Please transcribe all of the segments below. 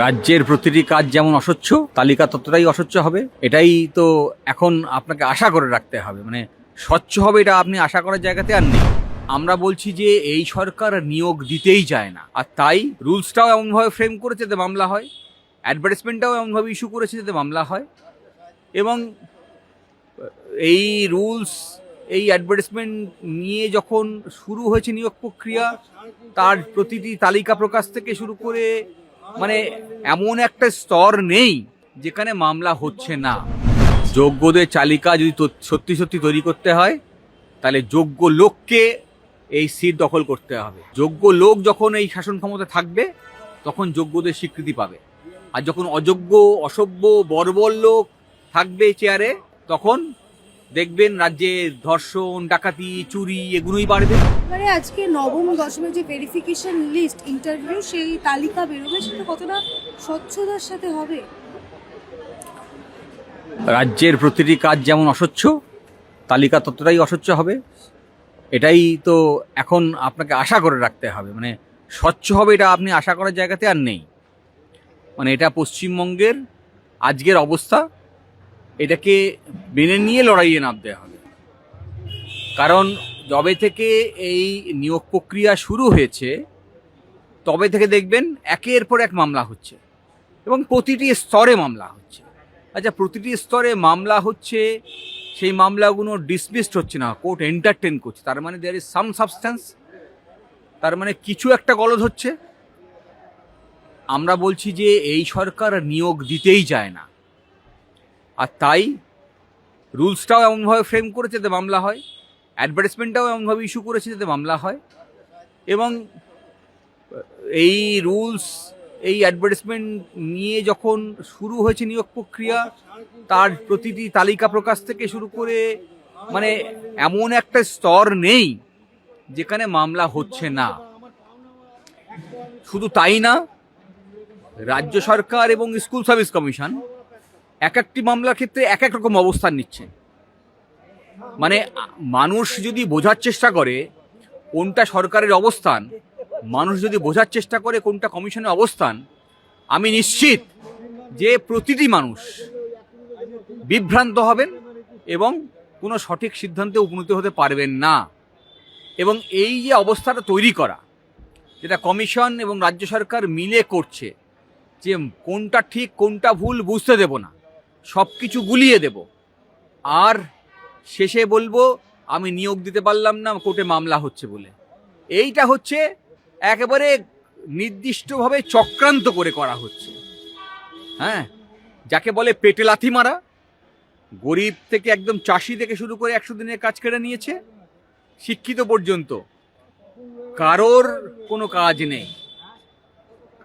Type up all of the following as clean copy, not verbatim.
রাজ্যের প্রতিটি কাজ যেমন অস্বচ্ছ, তালিকা ততটাই অস্বচ্ছ হবে। এটাই তো এখন আপনাকে আশা করে রাখতে হবে। মানে স্বচ্ছ হবে এটা আপনি আশা করার জায়গাতে আর নেই। আমরা বলছি যে এই সরকার নিয়োগ দিতেই চায় না, আর তাই রুলসটাও এমনভাবে ফ্রেম করেছে যাতে মামলা হয়, অ্যাডভার্টাইজমেন্টটাও এমনভাবে ইস্যু করেছে যাতে মামলা হয়। এবং এই রুলস, এই অ্যাডভার্টাইজমেন্ট নিয়ে যখন শুরু হয়েছে নিয়োগ প্রক্রিয়া, তার প্রতিটি তালিকা প্রকাশ থেকে শুরু করে মানে এমন একটা স্তর নেই যেখানে মামলা হচ্ছে না। যোগ্যদের তালিকা যদি সত্যি সত্যি তৈরি করতে হয়, তাহলে যোগ্য লোককে এই সিট দখল করতে হবে। যোগ্য লোক যখন এই শাসন ক্ষমতা থাকবে, তখন যোগ্যদের স্বীকৃতি পাবে। আর যখন অযোগ্য, অসভ্য, বর্বর লোক থাকবে চেয়ারে, তখন দেখবেন রাজ্যে ধর্ষণ, ডাকাতি, চুরি এগুলোই বাড়বে। মানে আজকে নবম দশমের যে ভেরিফিকেশন লিস্ট, ইন্টারভিউ, সেই তালিকা বেরোবে, সেটা কতটা স্বচ্ছতার সাথে হবে? রাজ্যের প্রতিটি কাজ যেমন অস্বচ্ছ, তালিকা ততটাই অস্বচ্ছ হবে। এটাই তো এখন আপনাকে আশা করে রাখতে হবে। মানে স্বচ্ছ হবে এটা আপনি আশা করার জায়গাতে আর নেই। মানে এটা পশ্চিমবঙ্গের আজকের অবস্থা, এটাকে মেনে নিয়ে লড়াইয়ে নামতে হবে। কারণ যবে থেকে এই নিয়োগ প্রক্রিয়া শুরু হয়েছে, তবে থেকে দেখবেন একের পর এক মামলা হচ্ছে এবং প্রতিটি স্তরে মামলা হচ্ছে। আচ্ছা, প্রতিটি স্তরে মামলা হচ্ছে, সেই মামলাগুলো ডিসমিসড হচ্ছে না, কোর্ট এন্টারটেন করছে, তার মানে দেয়ার ইজ সাম সাবস্ট্যান্স, তার মানে কিছু একটা গলদ হচ্ছে। আমরা বলছি যে এই সরকার নিয়োগ দিতেই চায় না, আর তাই রুলসটাও এমনভাবে ফ্রেম করেছে যাতে মামলা হয়, অ্যাডভার্টাইজমেন্টটাও এমনভাবে ইস্যু করেছে যাতে মামলা হয়। এবং এই রুলস, এই অ্যাডভার্টাইজমেন্ট নিয়ে যখন শুরু হয়েছে নিয়োগ প্রক্রিয়া, তার প্রতিটি তালিকা প্রকাশ থেকে শুরু করে মানে এমন একটা স্তর নেই যেখানে মামলা হচ্ছে না। শুধু তাই না, রাজ্য সরকার এবং স্কুল সার্ভিস কমিশন এক একটি মামলার ক্ষেত্রে এক এক রকম অবস্থান নিচ্ছে। মানে মানুষ যদি বোঝার চেষ্টা করে কোনটা সরকারের অবস্থান, মানুষ যদি বোঝার চেষ্টা করে কোনটা কমিশনের অবস্থান, আমি নিশ্চিত যে প্রতিটি মানুষ বিভ্রান্ত হবেন এবং কোনো সঠিক সিদ্ধান্তে উপনীত হতে পারবেন না। এবং এই যে অবস্থাটা তৈরি করা, যেটা কমিশন এবং রাজ্য সরকার মিলে করছে, যে কোনটা ঠিক কোনটা ভুল বুঝতে দেব না, সব কিছু গুলিয়ে দেব, আর শেষে বলবো আমি নিয়োগ দিতে পারলাম না, কোর্টে মামলা হচ্ছে বলে। এইটা হচ্ছে একেবারে নির্দিষ্টভাবে চক্রান্ত করে করা হচ্ছে। হ্যাঁ, যাকে বলে পেটে লাথি মারা। গরিব থেকে একদম চাষি থেকে শুরু করে 100 দিনের কাজ কেড়ে নিয়েছে, শিক্ষিত পর্যন্ত কারোর কোনো কাজ নেই।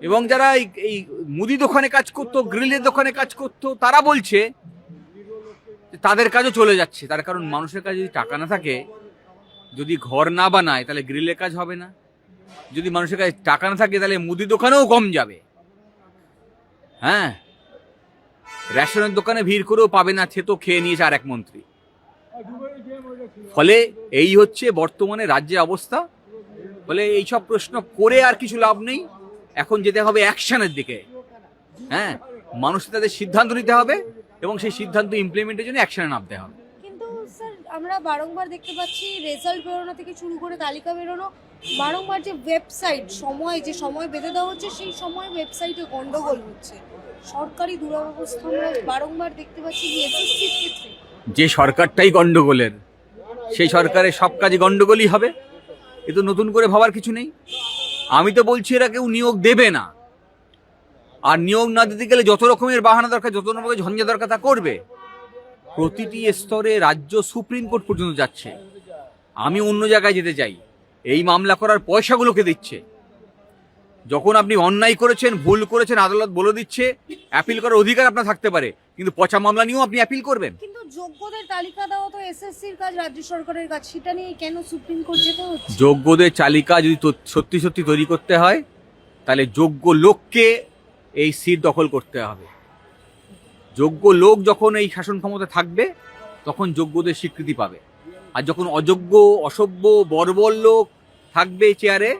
এবং যারা এই মুদি দোকানে কাজ করতো, গ্রিলের দোকানে কাজ করতো, তারা বলছে তাদের কাজও চলে যাচ্ছে। তার কারণ মানুষের কাছে যদি টাকা না থাকে, যদি ঘর না বানায়, তাহলে গ্রিলের কাজ হবে না। যদি মানুষের কাছে টাকা না থাকে, তাহলে মুদি দোকানেও কম যাবে। হ্যাঁ, রেশনের দোকানে ভিড় করেও পাবে না, সে তো খেয়ে নিয়েছে আর এক মন্ত্রী। ফলে এই হচ্ছে বর্তমানে রাজ্যের অবস্থা। ফলে এইসব প্রশ্ন করে আর কিছু লাভ নেই, এখন যেতে হবে অ্যাকশনের দিকে। হ্যাঁ, মানুষকে তাদের সিদ্ধান্ত নিতে হবে এবং সেই সিদ্ধান্ত ইমপ্লিমেন্টের জন্য অ্যাকশনে নামতে হবে। কিন্তু স্যার, আমরা বারংবার দেখতে পাচ্ছি রেজাল্ট বেরোনো থেকে শুরু করে তালিকা বেরোনো, বারংবার যে ওয়েবসাইট, যে সময় বেঁধে দেওয়া হচ্ছে, সেই সময় ওয়েবসাইটে গন্ডগোল হচ্ছে। সরকারি দুরবস্থা আমরা বারংবার দেখতে পাচ্ছি এসএসসির ক্ষেত্রে। যে সরকারটাই গন্ডগোলের, সেই সরকারের সব কাজে গন্ডগোলই হবে। এ তো নতুন করে ভাবার কিছু নেই। আমি তো বলছি এরা কেউ নিয়োগ দেবে না, আর নিয়োগ না দিতে গেলে যত রকমের বাহানা দরকার, যত রকমের ঝঞ্ঝা দরকার তা করবে। প্রতিটি স্তরে রাজ্য সুপ্রিম কোর্ট পর্যন্ত যাচ্ছে। আমি অন্য জায়গায় যেতে চাই, এই মামলা করার পয়সাগুলোকে দিচ্ছে। যখন আপনি অন্যায় করেছেন, ভুল করেছেন, আদালত বলে দিচ্ছে অ্যাপিল করার অধিকার আপনার থাকতে পারে, কিন্তু পচা মামলা নিয়েও আপনি অ্যাপিল করবেন। কিন্তু যোগ্যদের তালিকা দেওয়া তো এসএসসির কাজ, রাজ্য সরকারের কাজ, সেটা নিয়ে কেন সুপ্রিম কোর্ট যেতে হচ্ছে? যোগ্যদের তালিকা যদি সত্যি সত্যি তৈরি করতে হয়, তাহলে যোগ্য লোককে এই সিট দখল করতে হবে। যোগ্য লোক যখন এই শাসন ক্ষমতা থাকবে, তখন যোগ্যদের স্বীকৃতি পাবে। আর যখন অযোগ্য, অসভ্য, বর্বর লোক থাকবে চেয়ারে,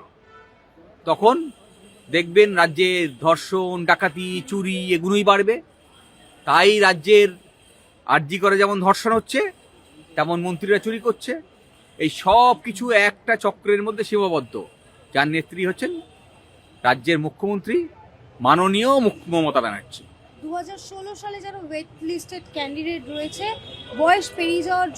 তখন দেখবেন রাজ্যে ধর্ষণ, ডাকাতি, চুরি এগুলোই বাড়বে। তাই রাজ্যের আরজি করে যেমন ধর্ষণ হচ্ছে, তেমন মন্ত্রীরা চুরি করছে। এই সব কিছু একটা চক্রের মধ্যে সীমাবদ্ধ, যার নেত্রী হচ্ছেন রাজ্যের মুখ্যমন্ত্রী মাননীয় মমতা ব্যানার্জি। 2016 সালে যারা ওয়েট লিস্টেড ক্যান্ডিডেট রয়েছে, বয়স পেরিয়ে যাওয়ার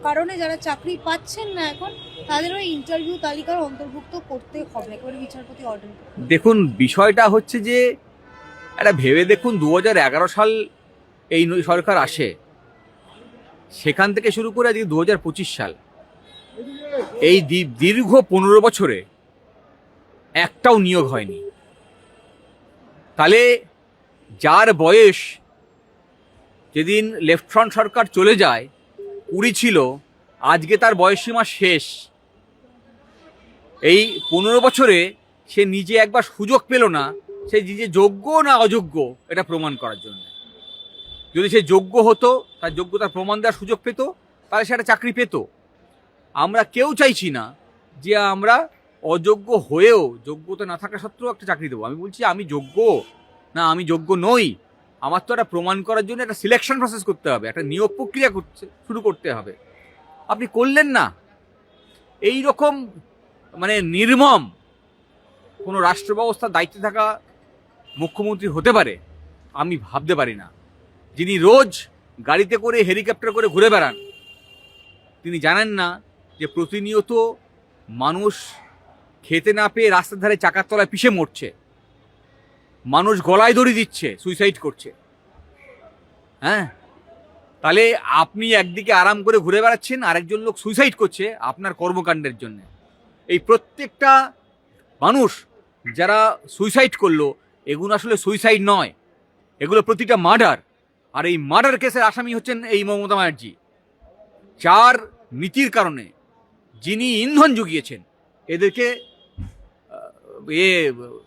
কারণে যারা চাকরি পাচ্ছেন না এখন, তাদেরও ইন্টারভিউ তালিকার অন্তর্ভুক্ত করতে হবে, একেবারে বিচারপতি অর্ডার। দেখুন, বিষয়টা হচ্ছে যে একটা ভেবে দেখুন, 2011 সাল এই সরকার আসে, সেখান থেকে শুরু করে আজকে 2025 সাল, এই দীর্ঘ 15 বছরে একটাও নিয়োগ হয়নি। তাহলে যার বয়স যেদিন লেফট ফ্রন্ট সরকার চলে যায় 20 ছিল, আজকে তার বয়সসীমা শেষ। এই 15 বছরে সে নিজে একবার সুযোগ পেল না সে নিজে যোগ্য না অযোগ্য এটা প্রমাণ করার জন্য। যদি সে যোগ্য হতো, তার যোগ্যতার প্রমাণ দেওয়ার সুযোগ পেত, তাহলে সে একটা চাকরি পেত। আমরা কেউ চাইছি না যে আমরা অযোগ্য হয়েও, যোগ্যতা না থাকা সত্ত্বেও একটা চাকরি দেবো। আমি বলছি আমি যোগ্য না আমি যোগ্য নই, আমার তো একটা প্রমাণ করার জন্য একটা সিলেকশন প্রসেস করতে হবে, একটা নিয়োগ প্রক্রিয়া শুরু করতে হবে। আপনি করলেন না। এই রকম মানে নির্মম কোনো রাষ্ট্র ব্যবস্থার দায়িত্বে থাকা মুখ্যমন্ত্রী হতে পারে আমি ভাবতে পারি না। যিনি রোজ গাড়িতে করে, হেলিকপ্টার করে ঘুরে বেড়ান, তিনি জানেন না যে প্রতিনিয়ত মানুষ খেতে না পেয়ে রাস্তার ধারে চাকার তলায় পিষে মরছে, মানুষ গলায় দড়ি দিচ্ছে, সুইসাইড করছে। হ্যাঁ, তাহলে আপনি একদিকে আরাম করে ঘুরে বেড়াচ্ছেন, আরেকজন লোক সুইসাইড করছে আপনার কর্মকাণ্ডের জন্য। এই প্রত্যেকটা মানুষ যারা সুইসাইড করলো, এগুলো আসলে সুইসাইড নয়, এগুলো প্রতিটা মার্ডার। আর এই মার্ডার কেসের আসামি হচ্ছেন এই মমতা ব্যানার্জি, যার নীতির কারণে, যিনি ইন্ধন জুগিয়েছেন এদেরকে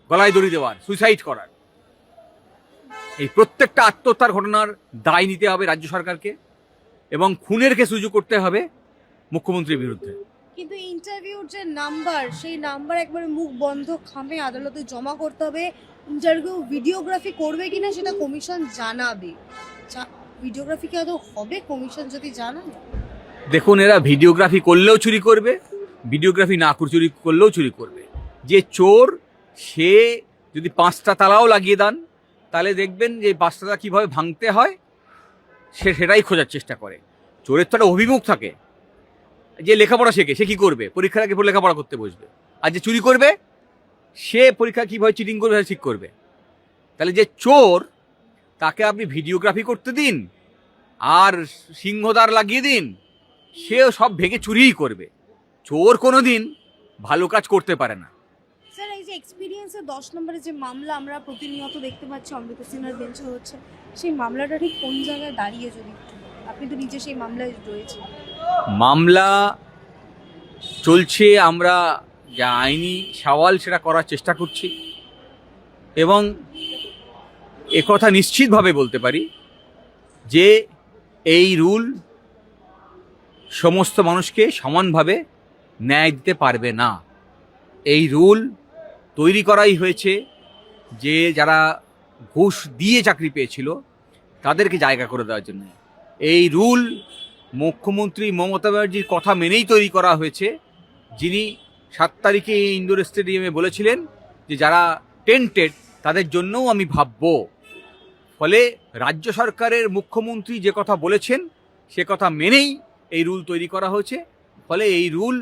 গলায় দড়ি দেওয়ার, সুইসাইড করার। এই প্রত্যেকটা আত্মহত্যার ঘটনার দায় নিতে হবে রাজ্য সরকারকে, এবং খুনের কেস রুজু করতে হবে মুখ্যমন্ত্রীর বিরুদ্ধে। কিন্তু ইন্টারভিউর যে নাম্বার, সেই নাম্বার একবারে মুখ বন্ধ খামে আদালতে জমা করতে হবে। ইন্টারভিউ ভিডিওগ্রাফি করবে কিনা সেটা কমিশন জানাবে। ভিডিওগ্রাফি কি আদৌ হবে কমিশন যদি জানায়? দেখুন, এরা ভিডিওগ্রাফি করলেও চুরি করবে, ভিডিওগ্রাফি না চুরি করলেও চুরি করবে। যে চোর, সে যদি 5টা তালাও লাগিয়ে দেন, তাহলে দেখবেন যে 5টা তালা কীভাবে ভাঙতে হয় সে সেটাই খোঁজার চেষ্টা করে। চোরের তো একটা অভিমুখ থাকে। যে লেখাপড়া শেখে সে কী করবে? পরীক্ষার আগে লেখাপড়া করতে বসবে। আর যে চুরি করবে সে পরীক্ষা কীভাবে চিটিং করবে সেটা ঠিক করবে। তাহলে যে চোর, তাকে আপনি ভিডিওগ্রাফি করতে দিন আর সিংহদ্বার লাগিয়ে দিন, সেও সব ভেঙে চুরিই করবে। চোর কোনো দিন ভালো কাজ করতে পারে না। স্যার, এই যে এক্সপিরিয়েন্সের 10 নম্বরের যে মামলা আমরা প্রতিনিয়ত দেখতে পাচ্ছি অমৃতা সিনহার বেঞ্চে হচ্ছে, সেই মামলাটা ঠিক কোন জায়গায় দাঁড়িয়ে, যদি আপনি তো নিজে সেই মামলায় রয়েছেন? মামলা চলছে, আমরা যা আইনি সওয়াল সেটা করার চেষ্টা করছি, এবং একথা নিশ্চিতভাবে বলতে পারি যে এই রুল সমস্ত মানুষকে সমানভাবে ন্যায় দিতে পারবে না। এই রুল তৈরি করাই হয়েছে যে যারা ঘুষ দিয়ে চাকরি পেয়েছিল তাদেরকে জায়গা করে দেওয়ার জন্য। এই রুল মুখ্যমন্ত্রী মমতা ব্যানার্জির কথা মেনেই তৈরি করা হয়েছে, যিনি 7 তারিখে ইন্দোর স্টেডিয়ামে বলেছিলেন যে যারা টেন্টেড তাদের জন্যও আমি ভাবব। ফলে রাজ্য সরকারের মুখ্যমন্ত্রী যে কথা বলেছেন সে কথা মেনেই এই রুল তৈরি করা হয়েছে। ফলে এই রুল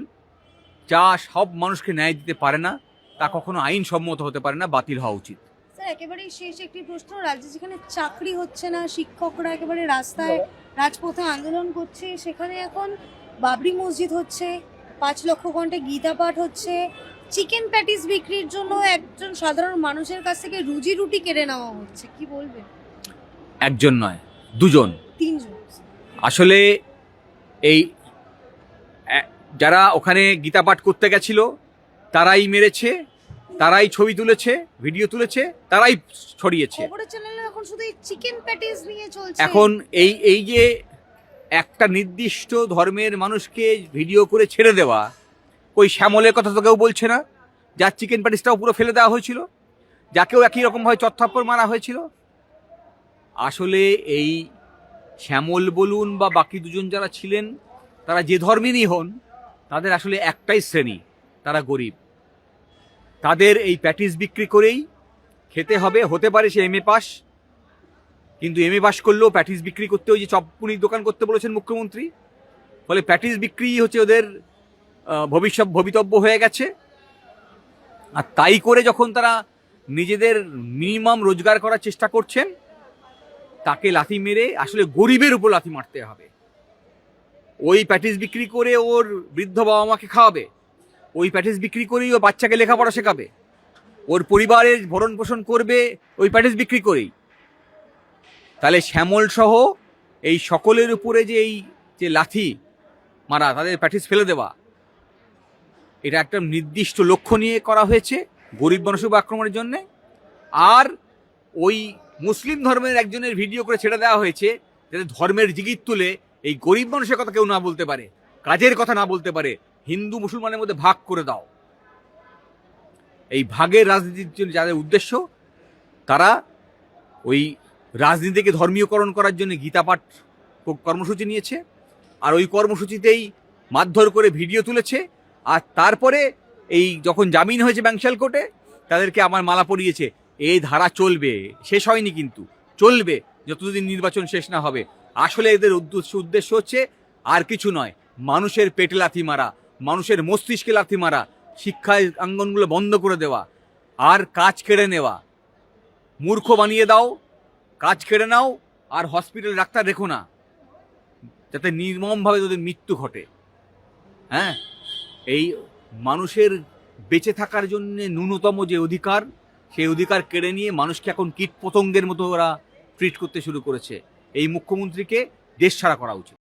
যা সব মানুষকে ন্যায় দিতে পারে না, তা কখনো আইনসম্মত হতে পারে না, বাতিল হওয়া উচিত। স্যার, একেবারেই শেষ একটি প্রশ্ন। রাজ্যে যেখানে চাকরি হচ্ছে না, শিক্ষকরা একেবারে রাস্তায় রাজপথে আন্দোলন করছে, সেখানে এখন বাবরি মসজিদ হচ্ছে, 5 লক্ষ ঘন্টা গীতা পাঠ হচ্ছে, চিকেন প্যাটিস বিক্রির জন্য একজন সাধারণ মানুষের কাছ থেকে রুজি রুটি কেড়ে নেওয়া হচ্ছে, কি বলবেন? একজন নয়, 2জন, 3জন। আসলে এই যারা ওখানে গীতা পাঠ করতে গেছিল তারাই মেরেছে, তারাই ছবি তুলেছে, ভিডিও তুলেছে, তারাই ছড়িয়েছে। খবরের চ্যানেলে এখন শুধু এই চিকেন প্যাটিস নিয়ে চলছে। এখন এই যে একটা নির্দিষ্ট ধর্মের মানুষকে ভিডিও করে ছেড়ে দেওয়া, ওই শ্যামলের কথা তো কেউ বলছে না, যার চিকেন প্যাটিসটাও পুরো ফেলে দেওয়া হয়েছিল। যাকেও একই রকমভাবে চত্থাপ্পর মারা হয়েছিল। আসলে এই শ্যামল বলুন বা বাকি দুজন যারা ছিলেন, তারা যে ধর্মেরই হন, তাদের আসলে একটাই শ্রেণী, তারা গরিব। তাদের এই প্যাটিস বিক্রি করেই খেতে হবে। হতে পারে সে এমএ পাস, কিন্তু এমএ পাস করলেও প্যাটিস বিক্রি করতে, ওই যে চপপুনির দোকান করতে বলেছেন মুখ্যমন্ত্রী, ফলে প্যাটিস বিক্রি হচ্ছে ওদের ভবিতব্য হয়ে গেছে। আর তাই করে যখন তারা নিজেদের মিনিমাম রোজগার করার চেষ্টা করছেন, তাকে লাথি মেরে আসলে গরিবের উপর লাথি মারতে হবে। ওই প্যাটিস বিক্রি করে ওর বৃদ্ধ বাবা মাকে খাওয়াবে, ওই প্যাটিস বিক্রি করেই ও বাচ্চাকে লেখাপড়া শেখাবে, ওর পরিবারের ভরণ পোষণ করবে ওই প্যাটিস বিক্রি করেই। তাহলে শ্যামল সহ এই সকলের উপরে যে এই যে লাথি মারা, তাদের প্যাটিস ফেলে দেওয়া, এটা একটা নির্দিষ্ট লক্ষ্য নিয়ে করা হয়েছে গরিব মানুষের উপর আক্রমণের জন্যে। আর ওই মুসলিম ধর্মের একজনের ভিডিও করে ছেড়ে দেওয়া হয়েছে, যাতে ধর্মের জিগির তুলে এই গরিব মানুষের কথা কেউ না বলতে পারে, কাজের কথা না বলতে পারে। হিন্দু মুসলমানের মধ্যে ভাগ করে দাও। এই ভাগের রাজনীতির জন্য যাদের উদ্দেশ্য, তারা ওই রাজনীতিকে ধর্মীয়করণ করার জন্য গীতা পাঠ কর্মসূচি নিয়েছে। আর ওই কর্মসূচিতেই মারধর করে ভিডিও তুলেছে। আর তারপরে এই যখন জামিন হয়েছে ব্যাংশাল কোর্টে, তাদেরকে আমার মালা পরিয়েছে। এই ধারা চলবে, শেষ হয়নি কিন্তু, চলবে যতদিন নির্বাচন শেষ না হবে। আসলে এদের উদ্দেশ্য হচ্ছে আর কিছু নয়, মানুষের পেটে লাথি মারা, মানুষের মস্তিষ্কে লাথি মারা, শিক্ষায় অঙ্গনগুলো বন্ধ করে দেওয়া, আর কাজ কেড়ে নেওয়া। মূর্খ বানিয়ে দাও, কাজ কেড়ে নাও, আর হসপিটাল ডাক্তার রেখো না, যাতে নির্মমভাবে তাদের মৃত্যু ঘটে। হ্যাঁ, এই মানুষের বেঁচে থাকার জন্য ন্যূনতম যে অধিকার, সেই অধিকার কেড়ে নিয়ে মানুষকে এখন কীট পতঙ্গের মতো ওরা ট্রিট করতে শুরু করেছে। এই মুখ্যমন্ত্রীকে দেশ ছাড়া করা উচিত।